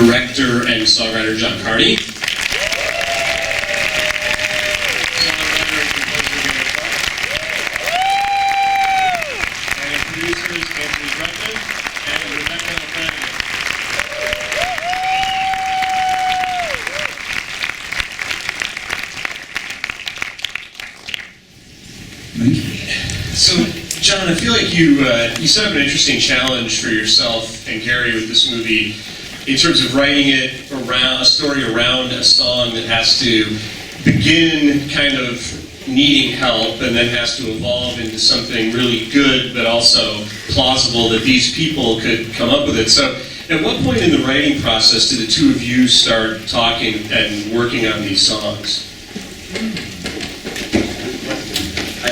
director and songwriter John Carney. And producers Anthony Bregman and Thank you. So, John, I feel like you set up an interesting challenge for yourself and Gary with this movie in terms of writing it around a story around a song that has to begin kind of needing help and then has to evolve into something really good but also plausible that these people could come up with it. So, at what point in the writing process did the two of you start talking and working on these songs? I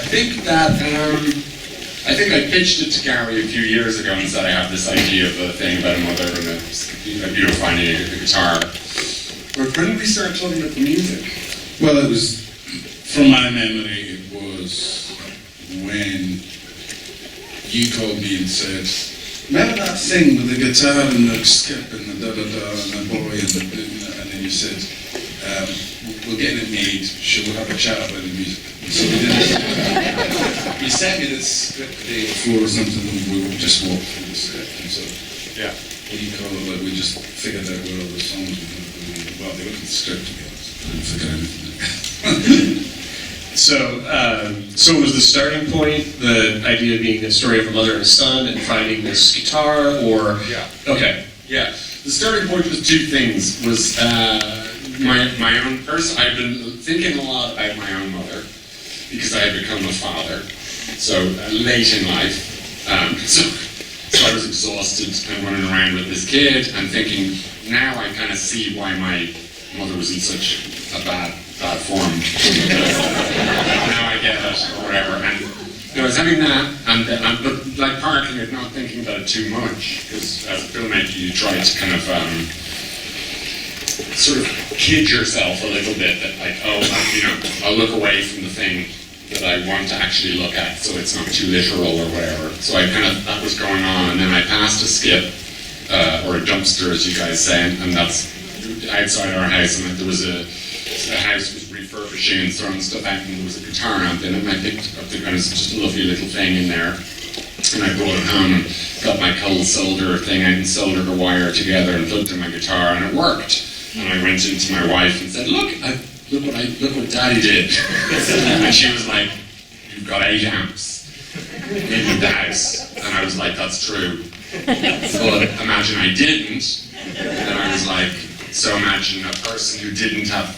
think I pitched it to Gary a few years ago and said I have this idea of a thing about a mother and finding a guitar. But when did we start talking about the music? Well, it was, from my memory, it was when you called me and said, remember that thing with the guitar and the skip and the da-da-da and the boy and then you said, we're getting it made, should we have a chat about the music? So we did it. He sent me this script the day before or something, and we just walked through the script. And so, yeah. What do you call it? Like, we just figured out where all the songs were going to be. Well, they looked at the script, to be honest. I didn't figure anything out. So was the starting point the idea being the story of a mother and a son and finding this guitar, or? Yeah. Okay. Yeah. The starting point was two things. Was my own person. I've been thinking a lot about my own mother because I had become a father. So late in life. So I was exhausted and running around with this kid and thinking, now I kind of see why my mother was in such a bad form. Now I get it, or whatever. And I was having that, but like parking it, not thinking about it too much, because as a filmmaker you try to kind of sort of kid yourself a little bit that like, oh, I'll look away from the thing that I want to actually look at, so it's not too literal or whatever. So that was going on, and then I passed a skip, or a dumpster as you guys say, and that's outside our house, and there was a house was refurbishing and throwing stuff out, and there was a guitar amp in it, and I picked up it was just a lovely little thing in there, and I brought it home and got my cold solder thing out and soldered a wire together and plugged in my guitar, and it worked. And I went into my wife and said, look what Daddy did. And she was like, you've got 8 amps in the house. And I was like, that's true. But imagine I didn't. And I was like, so imagine a person who didn't have,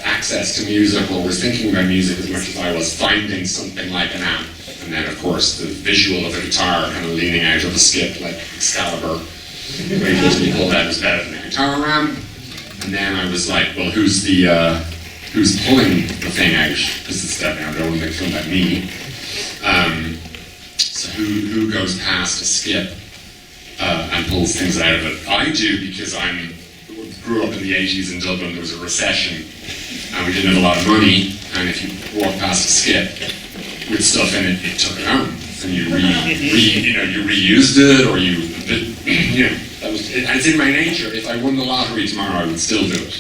access to music or was thinking about music as much as I was, finding something like an amp. And then, of course, the visual of a guitar kind of leaning out of a skip like Excalibur. Where he pulled out was better than the guitar amp. And then I was like, well, who's pulling the thing out? Because it's definitely, I don't want to make fun about me. So who goes past a skip and pulls things out of it? I do, because I grew up in the 80s in Dublin. There was a recession and we didn't have a lot of money, and if you walk past a skip with stuff in it, you took it home. And you reused it, or that was it. And it's in my nature. If I won the lottery tomorrow, I would still do it.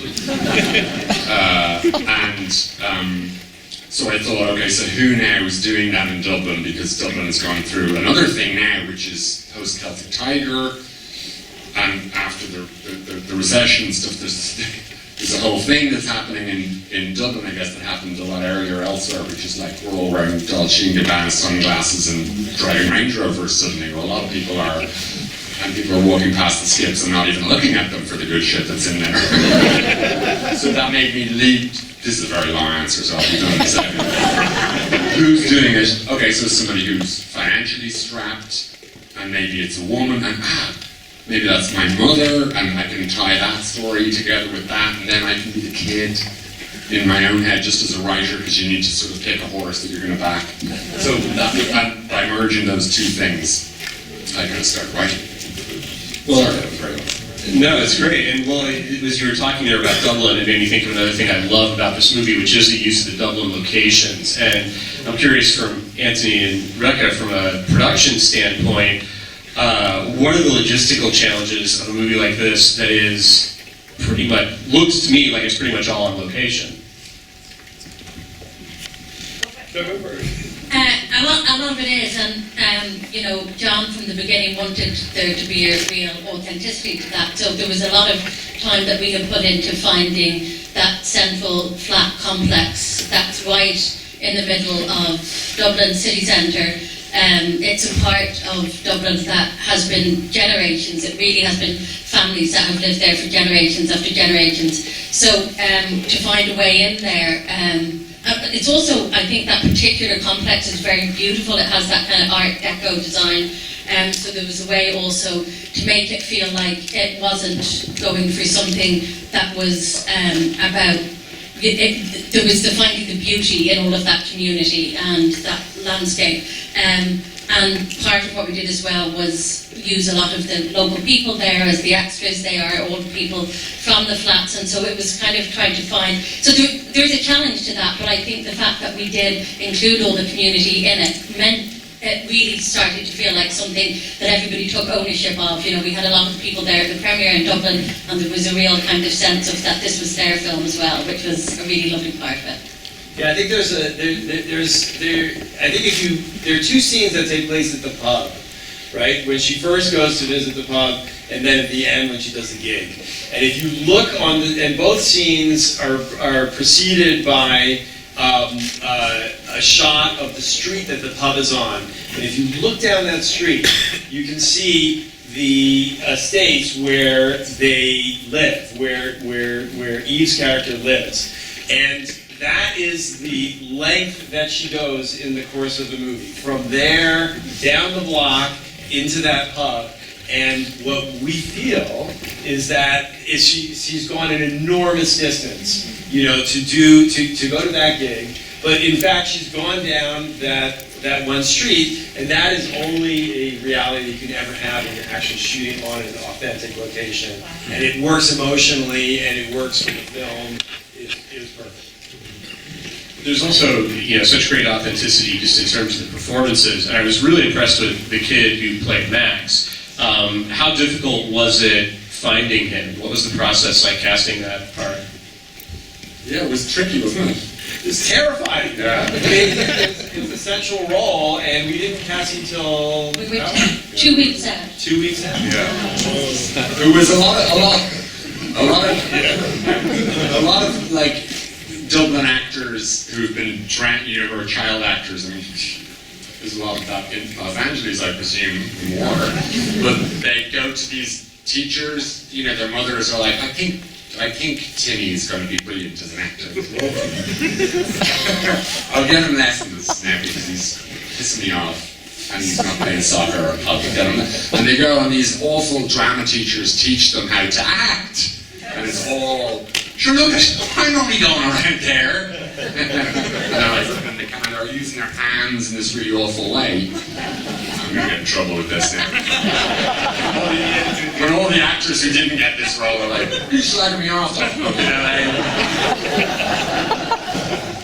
So I thought, okay, so who now is doing that in Dublin? Because Dublin is going through another thing now, which is post-Celtic Tiger, and after the recession and stuff, there's a whole thing that's happening in Dublin, I guess, that happened a lot earlier elsewhere, which is like we're all wearing Dolce & Gabbana sunglasses and driving Range Rovers suddenly, or a lot of people are, and people are walking past the skips and not even looking at them for the good shit that's in there. So that made me lead. This is a very long answer, so I'll be done in a second. Who's doing it? Okay, so somebody who's financially strapped, and maybe it's a woman, and maybe that's my mother, and I can tie that story together with that, and then I can be the kid in my own head just as a writer, because you need to sort of pick a horse that you're going to back. So by merging those two things, I kind of start writing. Well, sorry, that was very long. No, it's great. And well, as you were talking there about Dublin, it made me think of another thing I love about this movie, which is the use of the Dublin locations. And I'm curious from Anthony and Rekha, from a production standpoint, What are the logistical challenges of a movie like this that is pretty much, looks to me like it's pretty much all on location? A lot of it is, and you know, John from the beginning wanted there to be a real authenticity to that. So there was a lot of time that we have put into finding that central flat complex that's right in the middle of Dublin city centre. It's a part of Dublin that has been generations. It really has been families that have lived there for generations after generations. So to find a way in there. It's also, I think that particular complex is very beautiful. It has that kind of Art Deco design. So there was a way also to make it feel like it wasn't going for something that was about, there was the finding the beauty in all of that community and that landscape. And part of what we did as well was use a lot of the local people there as the extras. They are all the people from the flats, and so it was kind of trying to find, so there's a challenge to that, but I think the fact that we did include all the community in it meant it really started to feel like something that everybody took ownership of. You know, we had a lot of people there at the premiere in Dublin, and there was a real kind of sense of that this was their film as well, which was a really lovely part of it. Yeah, I think there are two scenes that take place at the pub, right? When she first goes to visit the pub, and then at the end when she does the gig. And if you look on and both scenes are preceded by a shot of the street that the pub is on. And if you look down that street, you can see the estates where they live, where Eve's character lives. And that is the length that she goes in the course of the movie. From there, down the block, into that pub. And what we feel is that she's gone an enormous distance, you know, to go to that gig. But in fact, she's gone down that one street, and that is only a reality you can ever have when you're actually shooting on an authentic location. And it works emotionally, and it works for the film. It was perfect. There's also, you know, such great authenticity just in terms of the performances, and I was really impressed with the kid who played Max. How difficult was it finding him? What was the process like casting that part? Yeah, it was tricky, wasn't it? It was terrifying. Yeah. It was a central role, and we didn't cast him till We were 2 weeks out. 2 weeks out. Yeah. There was a lot of like Dublin actors who've been trained, you know, who are child actors. I mean, there's a lot of that in Los Angeles, I presume, more. But they go to these teachers, you know, their mothers are like, I think Timmy's going to be brilliant as an actor. I'll get him lessons now because he's pissing me off and he's not playing soccer. I'll get him. And they go, and these awful drama teachers teach them how to act. And it's all, sure, look, I'm only going around there. And they kind of are using their hands in this really awful way. I'm going to get in trouble with this now. When all the actors who didn't get this role are like, you're slagging me off, I'm fucking LA.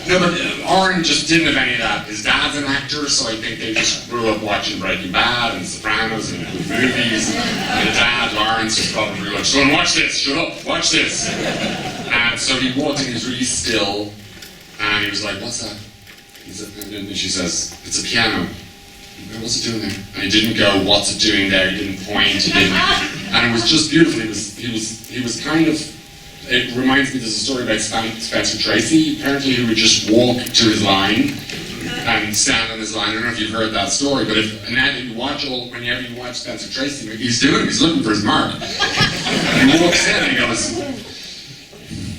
No, but Oren just didn't have any of that. His dad's an actor, so I think they just grew up watching Breaking Bad and Sopranos and movies. And the dad, Lawrence, was probably like, son, watch this, shut up, watch this. And so he walked in, he was really still, and he was like, what's that? And she says, it's a piano. What's it doing there? And he didn't go, what's it doing there? He didn't point, he didn't. And it was just beautiful. He was kind of, it reminds me, there's a story about Spencer Tracy, apparently, who would just walk to his line and stand on his line. I don't know if you've heard that story, but whenever you watch Spencer Tracy, he's looking for his mark. And he walks in and he goes,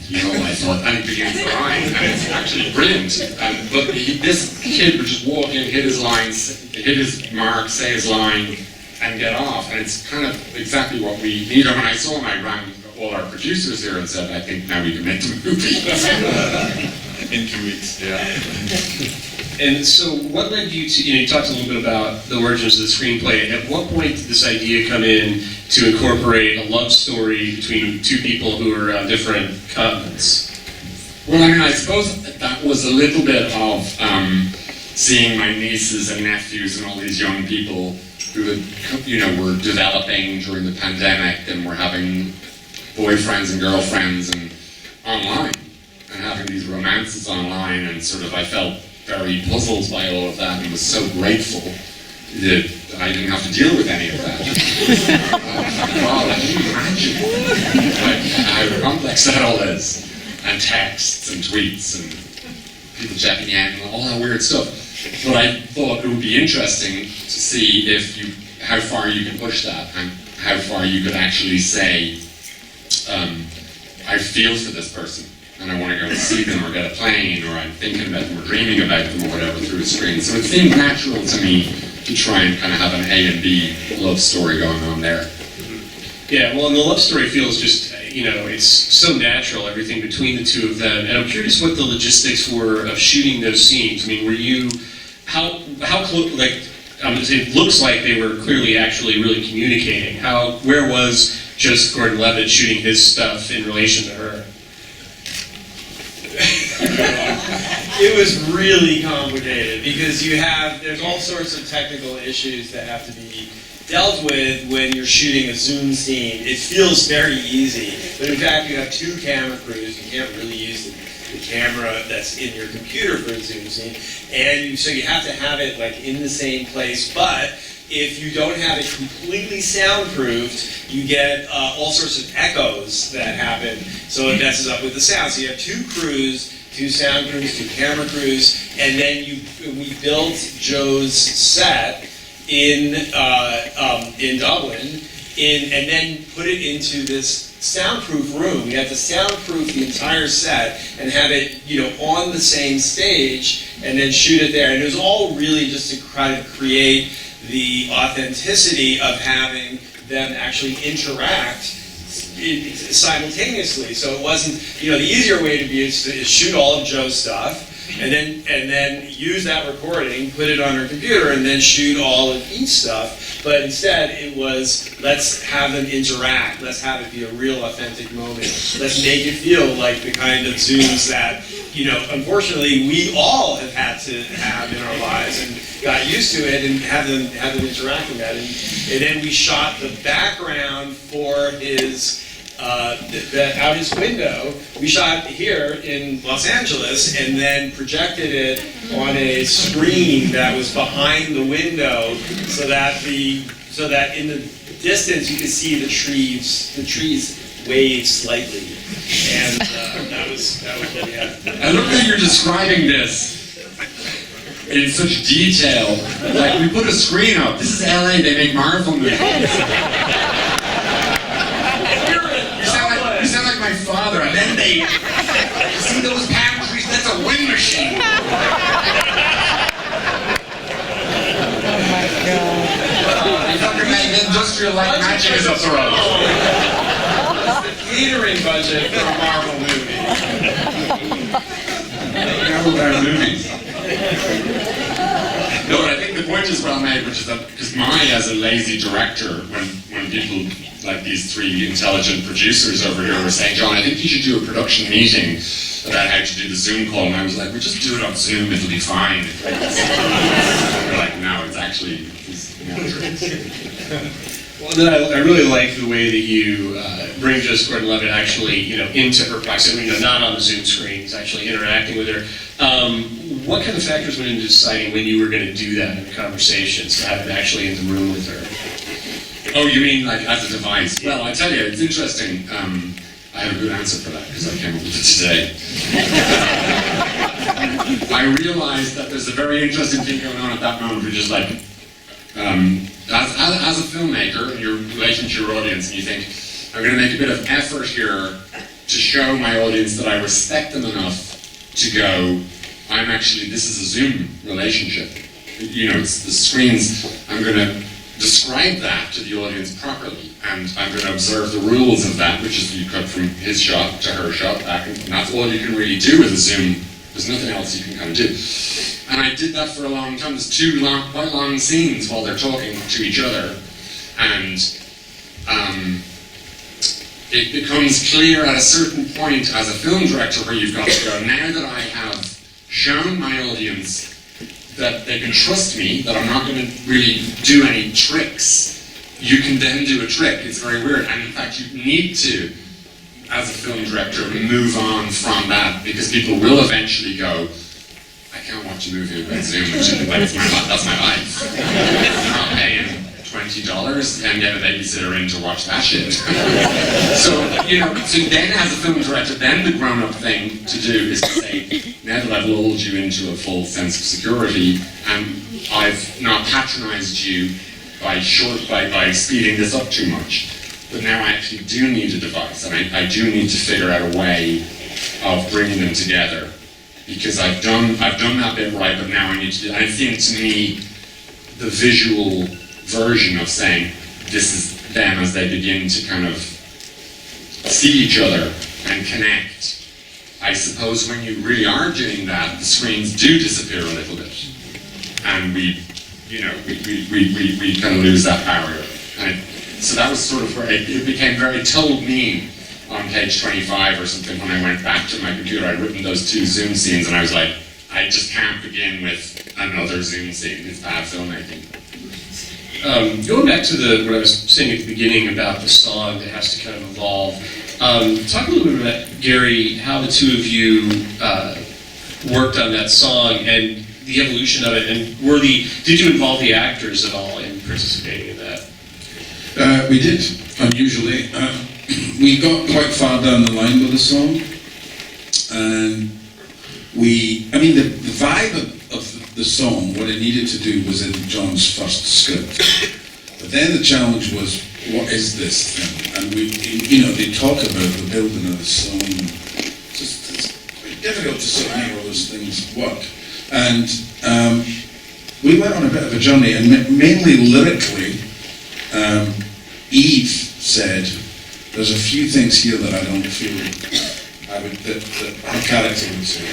you know, I thought, and he begins the line, and it's actually brilliant. But this kid would just walk in, hit his lines, hit his mark, say his line, and get off. And it's kind of exactly what we need. When I saw him, I rang all our producers here and said, I think now we can make the movie. In 2 weeks. Yeah. And so what led you to, you talked a little bit about the origins of the screenplay. At what point did this idea come in to incorporate a love story between two people who are on different continents? Well, I mean, I suppose that was a little bit of seeing my nieces and nephews and all these young people who had, you know, were developing during the pandemic and were having boyfriends and girlfriends and online and having these romances online, and sort of I felt very puzzled by all of that and was so grateful that I didn't have to deal with any of that. God, can you imagine how complex that all is? And texts and tweets and people checking in and all that weird stuff. But I thought it would be interesting to see if how far you can push that and how far you could actually say, I feel for this person and I want to go and see them or get a plane, or I'm thinking about them or dreaming about them or whatever through a screen. So it seemed natural to me to try and kind of have an A and B love story going on there. Yeah, well, and the love story feels just, you know, it's so natural, everything between the two of them. And I'm curious what the logistics were of shooting those scenes. I mean, were you, how close, like, it looks like they were clearly actually really communicating. Where was Joseph Gordon-Levitt shooting his stuff in relation to her? It was really complicated because there's all sorts of technical issues that have to be dealt with when you're shooting a Zoom scene. It feels very easy, but in fact you have two camera crews. You can't really use the camera that's in your computer for a Zoom scene, and so you have to have it like in the same place. But if you don't have it completely soundproofed, you get all sorts of echoes that happen, so it messes up with the sound. So you have two crews, two sound crews, two camera crews, and then we built Joe's set in Dublin, and then put it into this soundproof room. We had to soundproof the entire set and have it, you know, on the same stage, and then shoot it there. And it was all really just to kind of create the authenticity of having them actually interact simultaneously. So it wasn't, you know, the easier way to be is to shoot all of Joe's stuff, and then use that recording, put it on her computer, and then shoot all of each stuff. But instead, it was, let's have them interact. Let's have it be a real, authentic moment. Let's make it feel like the kind of Zooms that, you know, unfortunately, we all have had to have in our lives and got used to it, and have them interact with that. And then we shot the background for his. Out his window, we shot here in Los Angeles and then projected it on a screen that was behind the window, so that in the distance you could see the trees wave slightly, and that was what we had. I love that you're describing this in such detail. Like, we put a screen up. This is LA. They make Marvel movies. You sound like my father, and then they see those palm trees. That's a wind machine. Oh my God. You're talking about industrial light magic is up the road. It's the catering budget for a Marvel movie. How about movies? No, but I think the point is well made, which is that because Mai, as a lazy director, when people like these three intelligent producers over here were saying, John, I think you should do a production meeting about how to do the Zoom call, and I was like, well, just do it on Zoom, it'll be fine. They're like, no, it's actually Well, then I really like the way that you bring Joseph Gordon-Levitt actually, you know, into her proximity, you know, not on the Zoom screen, he's actually interacting with her. What kind of factors went into deciding when you were going to do that in the conversations, to have him actually in the room with her? Oh, you mean like as a device? Well, I tell you, it's interesting. I have a good answer for that because I came up with it today. I realized that there's a very interesting thing going on at that moment, which is like, as a filmmaker, you're relating to your audience, and you think, I'm going to make a bit of effort here to show my audience that I respect them enough to go, this is a Zoom relationship. You know, it's the screens. I'm going to describe that to the audience properly, and I'm going to observe the rules of that, which is you cut from his shot to her shot back, and that's all you can really do with a Zoom. There's nothing else you can kind of do. And I did that for a long time. There's two quite long scenes while they're talking to each other, and it becomes clear at a certain point as a film director where you've got to go, now that I have shown my audience that they can trust me, that I'm not going to really do any tricks, you can then do a trick. It's very weird. And in fact, you need to, as a film director, move on from that, because people will eventually go, I can't watch a movie about Zoom, which is like, that's my life. I'm not paying $20 and get a babysitter in to watch that shit. So, so then as a film director, then the grown-up thing to do is to say, now that I've lulled you into a full sense of security, and I've not patronized you by speeding this up too much, but now I actually do need a device, and I do need to figure out a way of bringing them together, because I've done that bit right, but now I need to do, and it seemed to me the visual version of saying this is them as they begin to kind of see each other and connect. I suppose when you really are doing that, the screens do disappear a little bit, and we kind of lose that barrier. And so that was sort of where it became very told me on page 25 or something when I went back to my computer. I'd written those 2 Zoom scenes, and I was like, I just can't begin with another Zoom scene. It's bad filmmaking. Going back to what I was saying at the beginning about the song that has to kind of evolve, talk a little bit about, Gary, how the two of you worked on that song and the evolution of it, and did you involve the actors at all in participating in that? We did, unusually. We got quite far down the line with the song, and the vibe of the song, what it needed to do was in John's first script. But then the challenge was, what is this thing? And they talk about the building of the song. It's quite difficult to sort of make all those things work. And we went on a bit of a journey, and mainly lyrically, Eve said, there's a few things here that I don't feel that her character would say.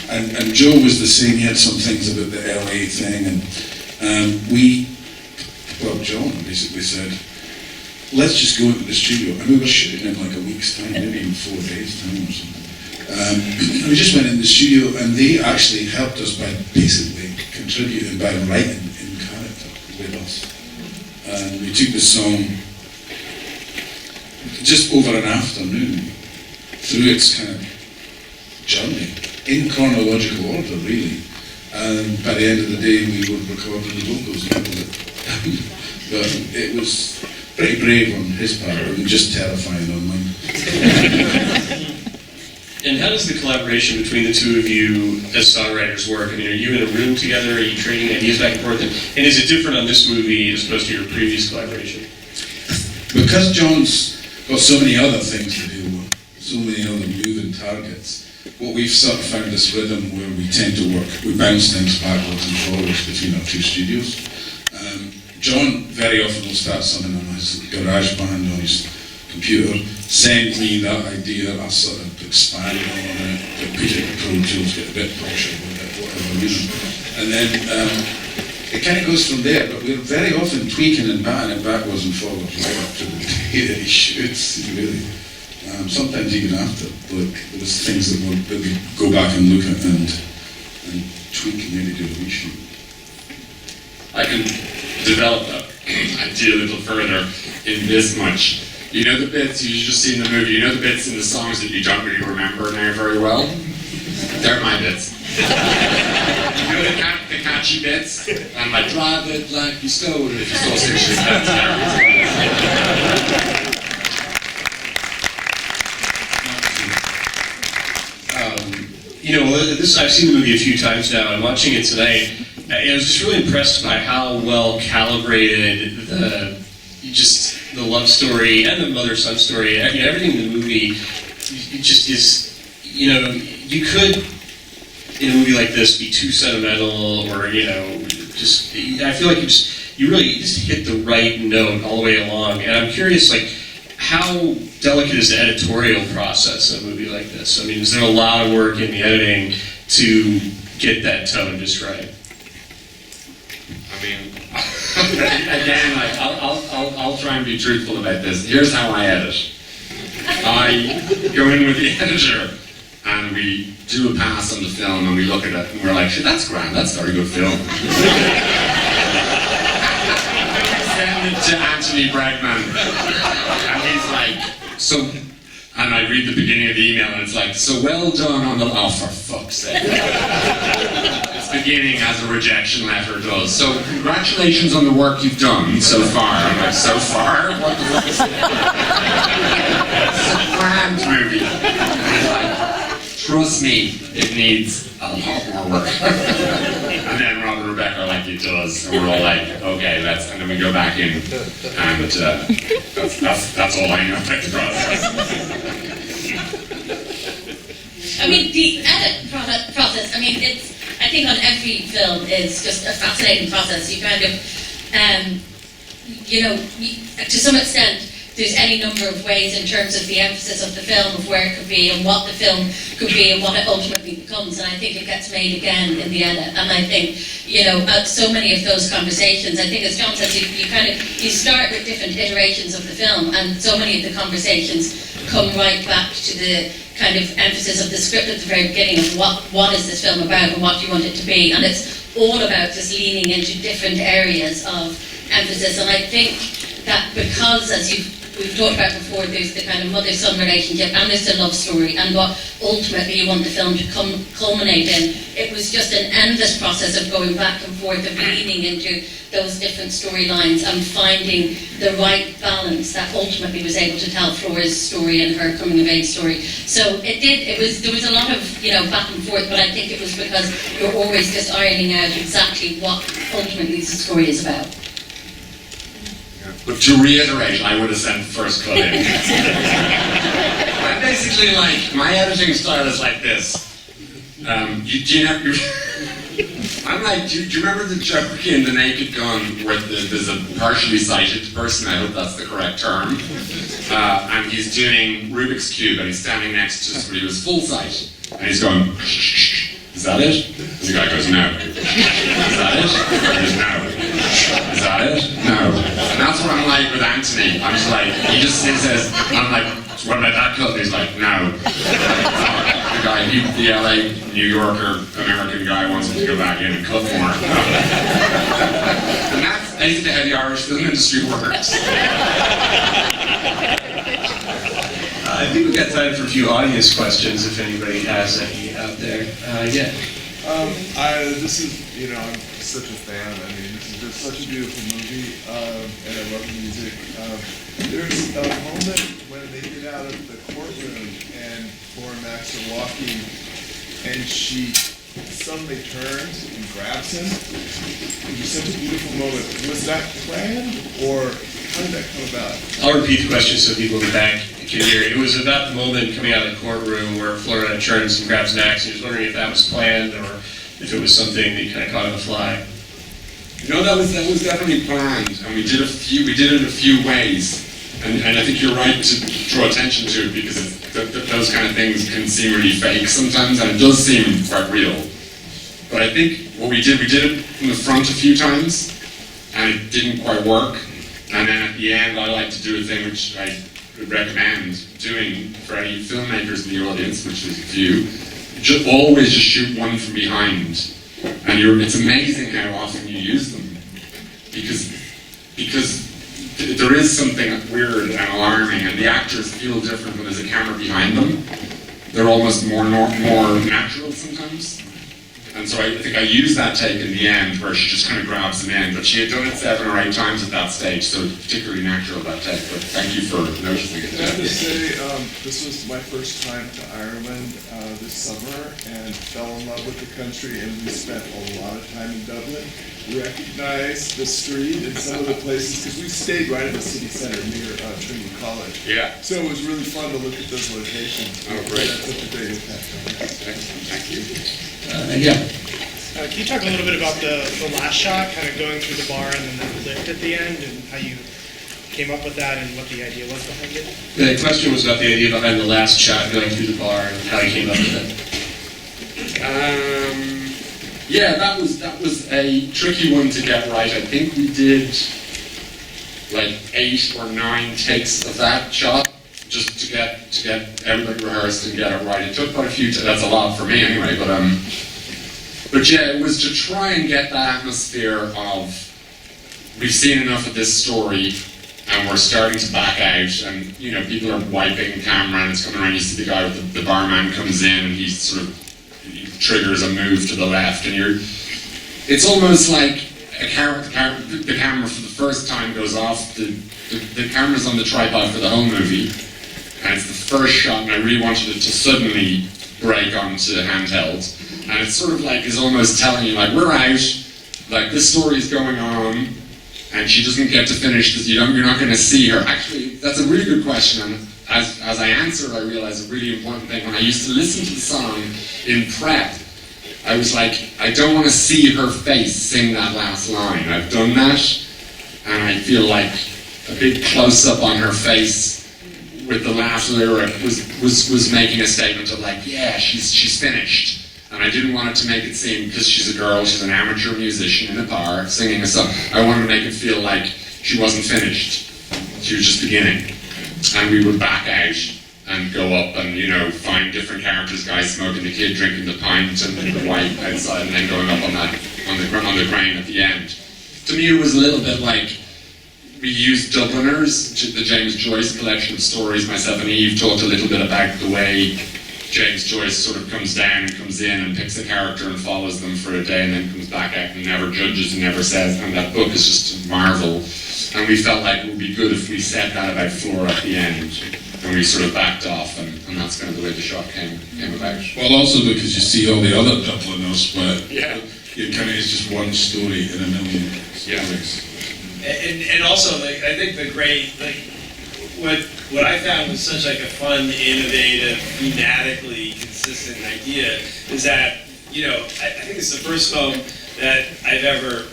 And Joe was the same. He had some things about the LA thing, and John basically said, let's just go into the studio. And we were shooting in like a week's time, maybe even 4 days' time or something. And we just went in the studio, and they actually helped us by basically contributing by writing in character with us. And we took the song just over an afternoon through its kind of journey, in chronological order, really. And by the end of the day, we were recording the vocals and all of it. But it was pretty brave on his part, and just terrifying on mine. And how does the collaboration between the two of you as songwriters work? I mean, are you in a room together? Are you trading ideas back and forth? And is it different on this movie as opposed to your previous collaboration? Because John's got so many other things to deal with, so many other moving targets, what we've sort of found this rhythm where we tend to work, we bounce things backwards and forwards between our 2 studios. John very often will start something on his garage band on his computer, send me that idea, I sort of expand on it, put it in Pro Tools, get a bit posher with it, whatever, and then it kind of goes from there, but we're very often tweaking and batting it backwards and forwards right up to the day that he shoots, really. Sometimes even after, like, there's things that we go back and look at and tweak and maybe do a reshoot. I can develop that idea a little further in this much. You know the bits you just see in the movie, you know the bits in the songs that you don't really remember now very well? They're my bits. You know the catchy bits? I'm like, drive it like you stole it if you stole 6 years. I've seen the movie a few times now, and watching it tonight, I was just really impressed by how well calibrated the love story and the mother-son story, everything in the movie, it just is, you could, in a movie like this, be too sentimental, or, I feel like you really just hit the right note all the way along, and I'm curious, how delicate is the editorial process in a movie like this? I mean, is there a lot of work in the editing to get that tone just right? I mean, again, I'll try and be truthful about this. Here's how I edit. I go in with the editor and we do a pass on the film, and we look at it, and we're like, shit, that's grand, that's a very good film. Send it to Anthony Bregman, and he's like, so, and I read the beginning of the email, and it's like, so well done on the, oh, for fuck's sake. It's beginning as a rejection letter does. So, congratulations on the work you've done so far. I'm like, so far? What the fuck is it? It's a grand movie. And he's like, trust me, it needs a lot more work. And then Rob and Rebecca are like, it does. And we're all like, okay, let's, and then we go back in. And that's all I know about the process. I mean, the edit process, I mean, it's, I think on every film is just a fascinating process. You kind of, to some extent, there's any number of ways in terms of the emphasis of the film, of where it could be, and what the film could be, and what it ultimately becomes. And I think it gets made again in the edit. And I think, so many of those conversations, I think as John says, you start with different iterations of the film, and so many of the conversations come right back to the kind of emphasis of the script at the very beginning of what is this film about and what do you want it to be. And it's all about just leaning into different areas of emphasis. And I think that because, as we've talked about before, there's the kind of mother-son relationship, and there's the love story, and what ultimately you want the film to culminate in. It was just an endless process of going back and forth, of leaning into those different storylines and finding the right balance that ultimately was able to tell Flora's story and her coming-of-age story. So there was a lot of, back and forth, but I think it was because you're always just ironing out exactly what ultimately the story is about. But to reiterate, I would have sent the first cut in. I'm basically like, my editing style is like this. I'm like, do you remember the joke in The Naked Gun where there's a partially sighted person, I hope that's the correct term, and he's doing Rubik's Cube and he's standing next to somebody who's full sight, and he's going, shh, is that it? And the guy goes, no. Is that it? He goes, no. Is that it? No. And that's what I'm like with Anthony. I'm just like, he just says, I'm like, so what about that cut? And he's like, no. The guy, the LA, New Yorker, American guy wants him to go back in and cut more. And that's basically how the Irish film industry works. I think we've got time for a few audience questions, if anybody has any out there. Yeah. This is, I'm such a fan. I mean, this is just such a beautiful movie, and I love the music. There's a moment when they get out of the courtroom and Flora and Max are walking, and she suddenly turns and grabs him. It was such a beautiful moment. Was that planned, or how did that come about? I'll repeat the question so people in the back can hear it. It was about the moment coming out of the courtroom where Flora turns and grabs Max, and he was wondering if that was planned or if it was something that you kind of caught on the fly. No, that was definitely planned, and we did it a few ways, and I think you're right to draw attention to it because those kind of things can seem really fake sometimes, and it does seem quite real. But I think what we did it from the front a few times, and it didn't quite work. And then at the end, I like to do a thing which I would recommend doing for any filmmakers in the audience, which is a few. Always just shoot one from behind. And it's amazing how often you use them. Because there is something weird and alarming, and the actors feel different when there's a camera behind them. They're almost more natural sometimes. And so I think I used that take in the end where she just kind of grabs him in, but she had done it 7 or 8 times at that stage, so it's particularly natural, that take, but thank you for noticing it. I have to say, this was my first time to Ireland this summer, and fell in love with the country, and we spent a lot of time in Dublin. Recognized the street and some of the places, because we stayed right in the city center near Trinity College. Yeah. So it was really fun to look at those locations. Oh, great. That's such a great impact on us. Thank you. Yeah. Can you talk a little bit about the last shot, kind of going through the bar and then that lift at the end, and how you came up with that and what the idea was behind it? The question was about the idea behind the last shot going through the bar and how you came up with it. Yeah, that was a tricky one to get right. I think we did like 8 or 9 takes of that shot, just to get everybody rehearsed and get it right. It took quite a few. That's a lot for me anyway. But yeah, it was to try and get the atmosphere of we've seen enough of this story and we're starting to back out, and you know, people are wiping the camera and it's coming around. You see the guy with the barman comes in and he triggers a move to the left, and it's almost like the camera for the first time goes off. The camera's on the tripod for the whole movie, and it's the first shot, and I really wanted it to suddenly break onto handheld. And it's sort of like, is almost telling you, like, we're out, like, this story is going on, and she doesn't get to finish this, you're not going to see her. Actually, that's a really good question, and as I answered, I realized a really important thing. When I used to listen to the song in prep, I was like, I don't want to see her face sing that last line. I've done that, and I feel like a big close-up on her face with the last lyric was making a statement of like, yeah, she's finished. And I didn't want it to make it seem, because she's a girl, she's an amateur musician in a bar singing a song, I wanted to make it feel like she wasn't finished. She was just beginning. And we would back out and go up and, you know, find different characters, guys smoking, the kid drinking the pint and the wife outside, and then going up on the crane at the end. To me, it was a little bit like, we used Dubliners, the James Joyce collection of stories. Myself and Eve talked a little bit about the way James Joyce sort of comes down and comes in and picks a character and follows them for a day and then comes back out and never judges and never says, and that book is just a marvel. And we felt like it would be good if we said that about Flora at the end, and we sort of backed off, and that's kind of the way the shot came about. Well, also because you see all the other Dubliners where Yeah. it kind of is just one story in a million stories. And also, like, I think the great, like, what I found was such like a fun, innovative, thematically consistent idea is that, you know, I think it's the first film that I've ever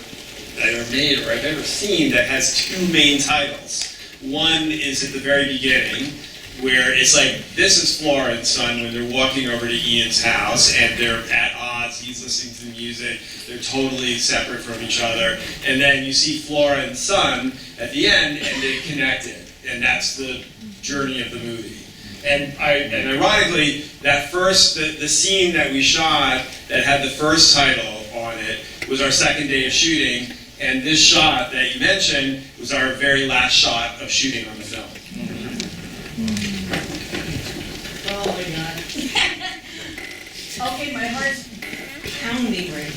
made or I've ever seen that has two main titles. One is at the very beginning, where it's like, this is Flora and Son when they're walking over to Ian's house and they're at odds, he's listening to the music, they're totally separate from each other. And then you see Flora and Son at the end and they're connected. And that's the journey of the movie. And ironically, that first, the scene that we shot that had the first title on it was our second day of shooting, and this shot that you mentioned was our very last shot of shooting on the film. Oh my God. Okay, my heart's pounding right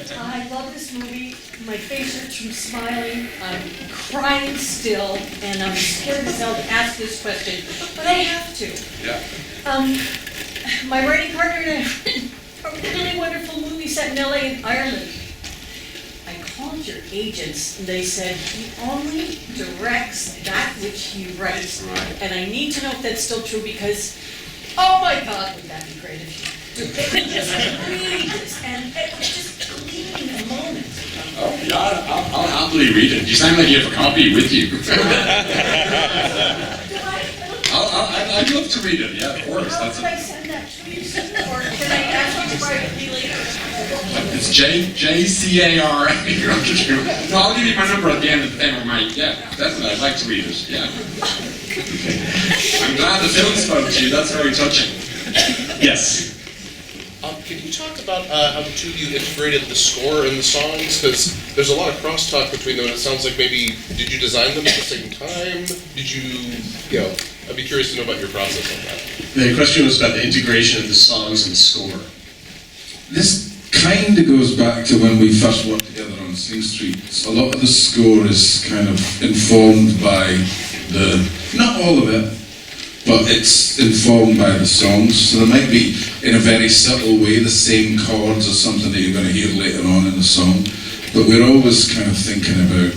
now. I love this movie. My face hurts from smiling. I'm crying still, and I'm scared as hell to ask this question, but I have to. Yeah. My writing partner and I wrote a really wonderful movie set in LA and Ireland. I called your agents, and they said he only directs that which he writes. Right. And I need to know if that's still true because, oh my God, would that be great if you could just read this and it was just gleaming a moment. Oh, yeah, I'll happily read it. You sound like you have a copy with you. I'd love to read it, yeah, of course. How can I send that to you, or can I ask you privately later? It's JCAR. No, I'll give you my number at the end of the thing. Yeah, definitely, I'd like to read it, yeah. I'm glad the film spoke to you, that's very touching. Yes. Can you talk about how the two of you integrated the score and the songs? Because there's a lot of crosstalk between them, and it sounds like maybe, did you design them at the same time? Did you know, I'd be curious to know about your process on that. The question was about the integration of the songs and the score. This kind of goes back to when we first worked together on Sing Street. A lot of the score is kind of informed by not all of it, but it's informed by the songs. So there might be, in a very subtle way, the same chords or something that you're going to hear later on in the song. But we're always kind of thinking about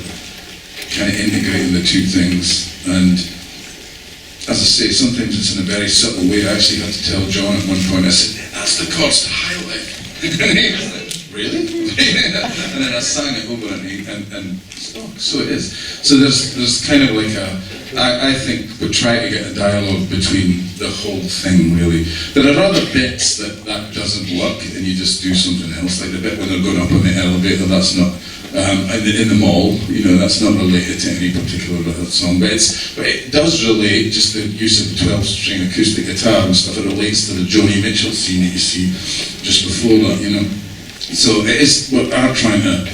kind of integrating the two things. And as I say, sometimes it's in a very subtle way. I actually had to tell John at one point, I said, that's the chords to highlight. And he was like, really? And then I sang it over and so it is. So there's kind of like I think we try to get a dialogue between the whole thing, really. There are other bits that doesn't work and you just do something else, like the bit when they're going up on the elevator, that's in the mall, you know, that's not related to any particular song, but it does relate, just the use of the 12-string acoustic guitar and stuff, it relates to the Joni Mitchell scene that you see just before that, you know. So it is, we are trying to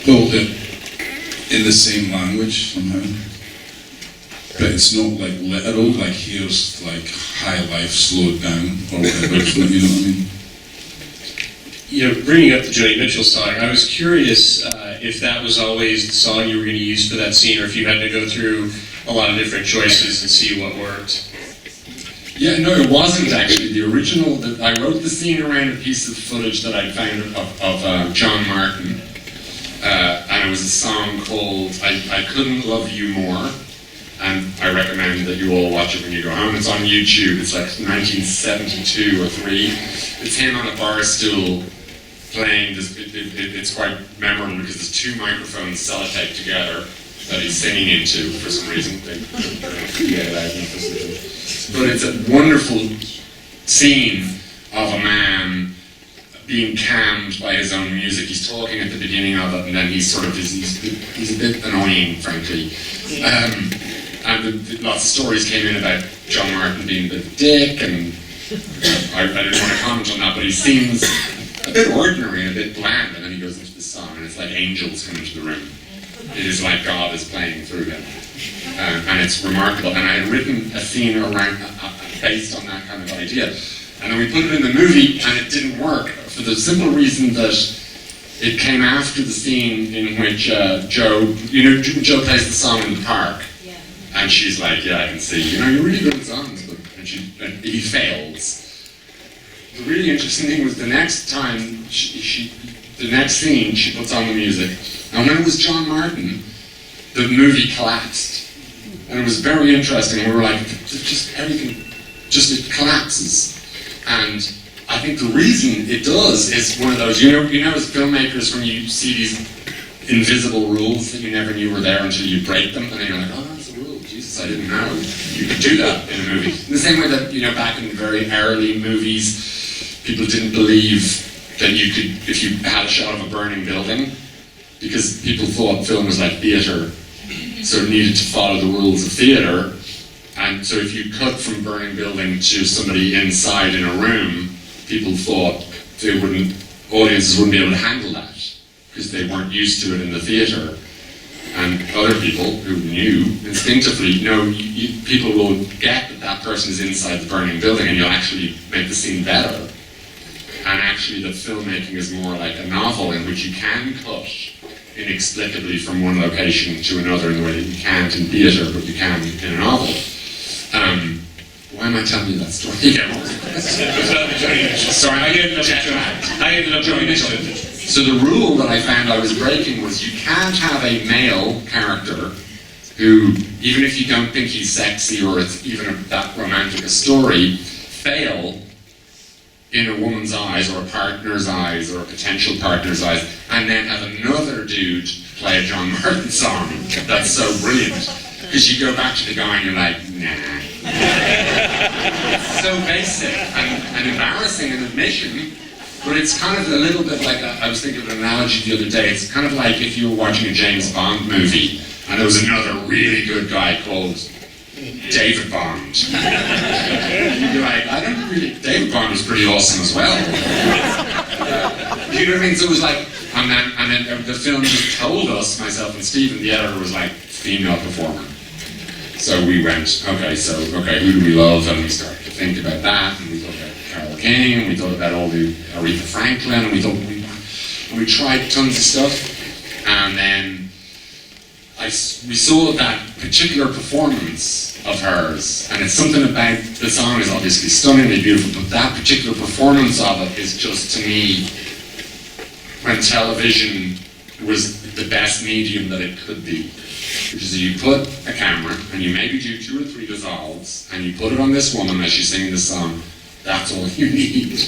hold it in the same language somehow. But it's not like literal, like here's like high life slowed down or whatever, you know what I mean? You know, bringing up the Joni Mitchell song, I was curious if that was always the song you were going to use for that scene, or if you had to go through a lot of different choices and see what worked. Yeah, no, it wasn't actually. The original, I wrote the scene around a piece of footage that I found of John Martin, and it was a song called I Couldn't Love You More, and I recommend that you all watch it when you go home. It's on YouTube. It's like 1972 or 3. It's him on a bar stool playing this. It's quite memorable because there's 2 microphones sellotaped together that he's singing into for some reason. But it's a wonderful scene of a man being calmed by his own music. He's talking at the beginning of it, and then he's sort of he's a bit annoying, frankly. And lots of stories came in about John Martin being a bit of a dick, and I didn't want to comment on that, but he seems a bit ordinary and a bit bland, and then he goes into this song, and it's like angels come into the room. It is like God is playing through him. And it's remarkable. And I had written a scene around based on that kind of idea. And then we put it in the movie, and it didn't work for the simple reason that it came after the scene in which Joe plays the song in the park. Yeah. And she's like, yeah, I can see, you're really good at songs, but and he fails. The really interesting thing was the next time the next scene, she puts on the music, and when it was John Martin, the movie collapsed. And it was very interesting. We were like, just everything, it collapses. And I think the reason it does is one of those, you know as filmmakers when you see these invisible rules that you never knew were there until you break them, and then you're like, oh, that's a rule, Jesus, I didn't know you could do that in a movie. In the same way that, back in the very early movies, people didn't believe that you could, if you had a shot of a burning building, because people thought film was like theatre, so it needed to follow the rules of theatre. And so if you cut from burning building to somebody inside in a room, people thought audiences wouldn't be able to handle that, because they weren't used to it in the theatre. And other people who knew instinctively, people will get that person is inside the burning building, and you'll actually make the scene better. And actually the filmmaking is more like a novel in which you can cut inexplicably from one location to another in the way that you can't in theatre, but you can in a novel. Why am I telling you that story again? Sorry, I ended up Joni Mitchell. So the rule that I found I was breaking was you can't have a male character who, even if you don't think he's sexy or it's even that romantic a story, fail in a woman's eyes or a partner's eyes or a potential partner's eyes, and then have another dude play a John Martin song that's so brilliant. Because you go back to the guy and you're like, nah. It's so basic and embarrassing an admission, but it's kind of a little bit like, I was thinking of an analogy the other day, it's kind of like if you were watching a James Bond movie and there was another really good guy called David Bond. You'd be like, David Bond was pretty awesome as well. You know what I mean? So it was like, and then the film just told us, myself and Stephen, the editor, was like, female performer. So we went, okay, who do we love? And we started to think about that, and we thought about Carole King, and we thought about all the Aretha Franklin, and we tried tons of stuff, and then we saw that particular performance of hers, and it's something about, the song is obviously stunningly beautiful, but that particular performance of it is just, to me, when television was the best medium that it could be. Which is that you put a camera, and you maybe do 2 or 3 dissolves, and you put it on this woman as she's singing this song, that's all you need.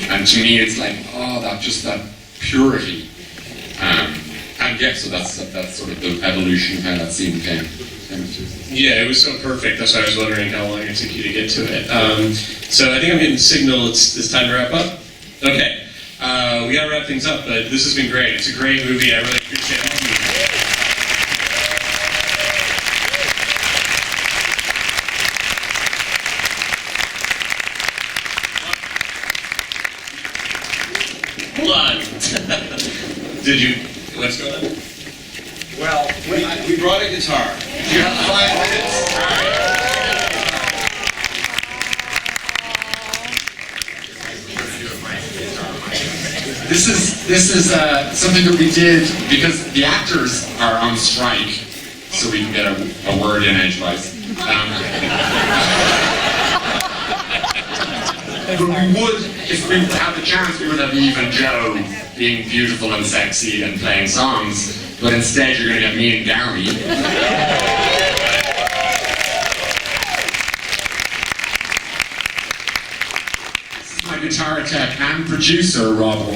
And to me it's like, that purity. And yeah, so that's sort of the evolution of how that scene came. Yeah, it was so perfect. That's why I was wondering how long it took you to get to it. So I think I'm getting the signal. It's time to wrap up. Okay. We gotta wrap things up, but this has been great. It's a great movie. I really appreciate all of you. Hold on. Did you? What's going on? Well, we brought a guitar. Do you have 5 minutes? All right. This is something that we did because the actors are on strike, so we can get a word in edgewise. But we would, if we had the chance, we would have Eve and Joe being beautiful and sexy and playing songs. But instead, you're going to get me and Gary. This is my guitar tech and producer, Rob.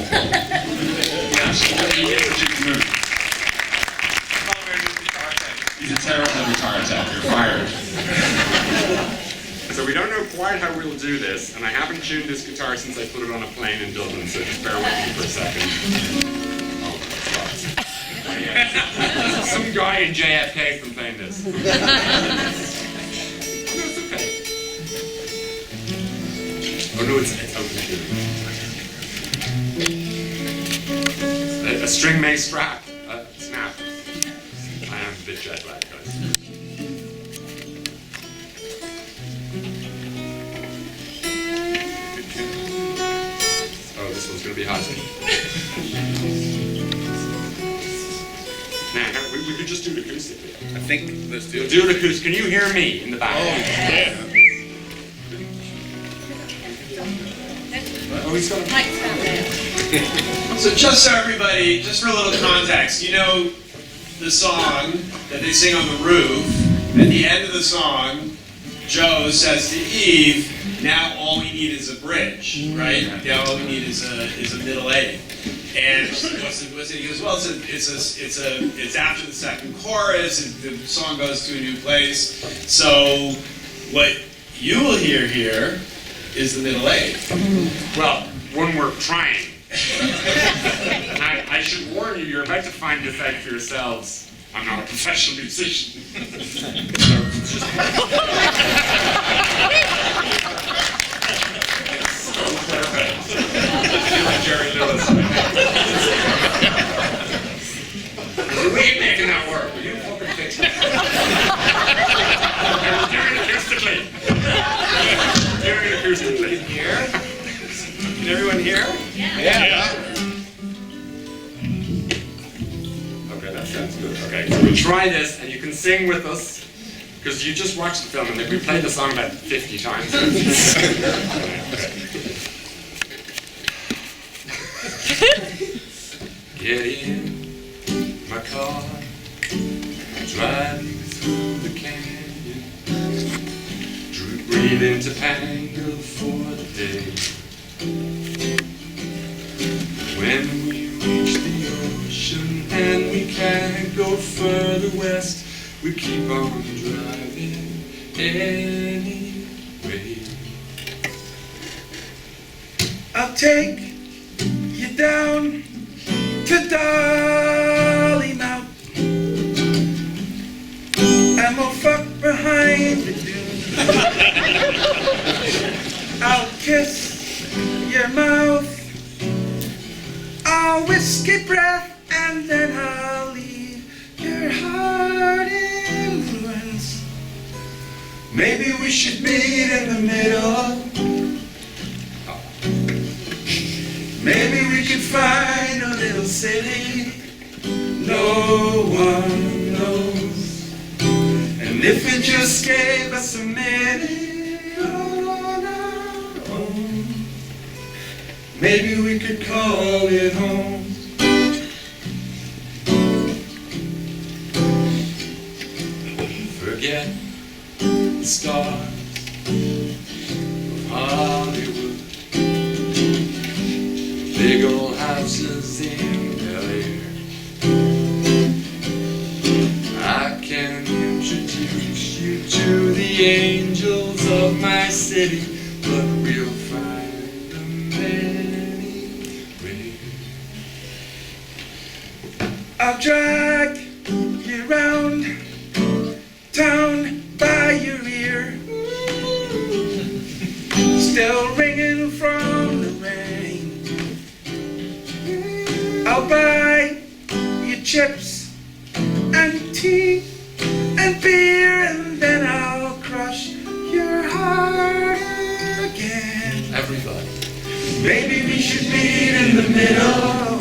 He's a terrible guitar tech. You're fired. So we don't know quite how we'll do this, and I haven't tuned this guitar since I put it on a plane in Dublin, so just bear with me for a second. Oh, God. Yeah. Some guy in JFK has been playing this. No, it's okay. Oh no, it's okay. A string may strap. Snap. I am a bit jet lagged, guys. Oh, this one's going to be hot. Nah, we could just do it acoustically. I think let's do it. Do it acoustic. Can you hear me in the back? Oh, yeah. Oh, he's got a mic. So just so everybody, just for a little context, you know the song that they sing on the roof? At the end of the song, Joe says to Eve, now all we need is a bridge, right? Now all we need is a middle A. And what's it? He goes, well, it's after the second chorus, and the song goes to a new place. So what you will hear here is the middle A. Well, when we're trying. I should warn you, you're about to find this out for yourselves. I'm not a professional musician. So perfect. Like Jerry Lewis. We ain't making that work. Will you fucking fix it? Do it acoustically. Do it acoustically. Here? Can everyone hear? Yeah. Okay, that sounds good. Okay, so we'll try this, and you can sing with us, because you just watched the film, and we played the song about 50 times. Get in my car, driving through the canyon, breathe in Topanga for the day. When we reach the ocean and we can't go further west, we keep on driving anyway. I'll take you down to Dolly Mount, and we'll fuck behind the dunes. I'll kiss your mouth, I'll whiskey breath, and then I'll leave your heart in ruins. Maybe we should meet in the middle. Maybe we could find a little city no one knows. And if it just gave us a minute on our own, maybe we could call it home. Forget the stars of Hollywood, big old houses in LA. I can introduce you to the angels of my city, but we'll find them anyway. I'll drag you round town by your ear, still ringing from the rain. I'll buy you chips and tea and beer, and then I'll crush your heart again. Everybody. Maybe we should meet in the middle.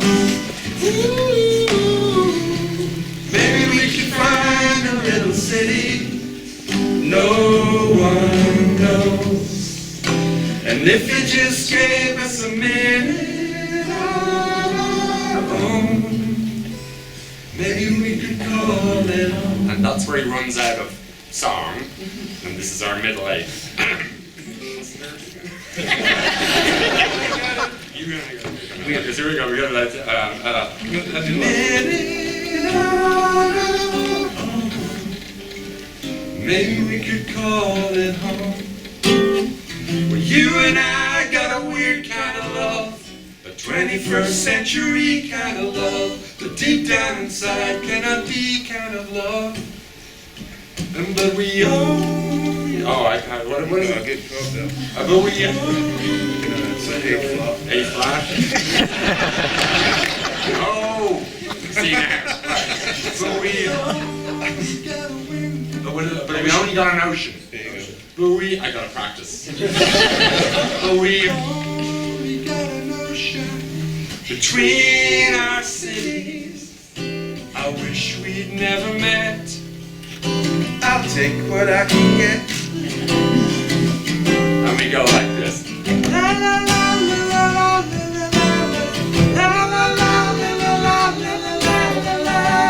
Ooh, maybe we could find a little city no one knows. And if you just gave us a minute of our own, maybe we could call it home. And that's where he runs out of song, and this is our middle eight. Here we go. We got that. Maybe we could call it home. Well, you and I got a weird kind of love, a 21st century kind of love, but deep down inside cannot be kind of love. But we own. Oh, what is it? Get caught up. But we It's an A flat. A flat. Oh, see now. But we But we only got an ocean. There you go. But I gotta practice. But we only got an ocean between our cities. I wish we'd never met. I'll take what I can get. And we go like this. La la la la la la la la la la la la la la.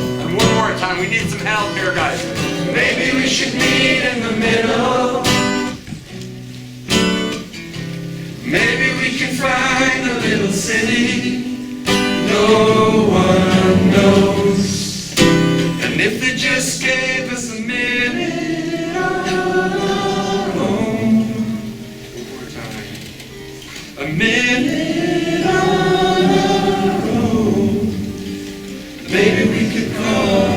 And one more time, we need some help here, guys. Maybe we should meet in the middle. Maybe we can find a little city no one knows. And if they just gave us a minute of our own, One more time. a minute of our own, maybe we could call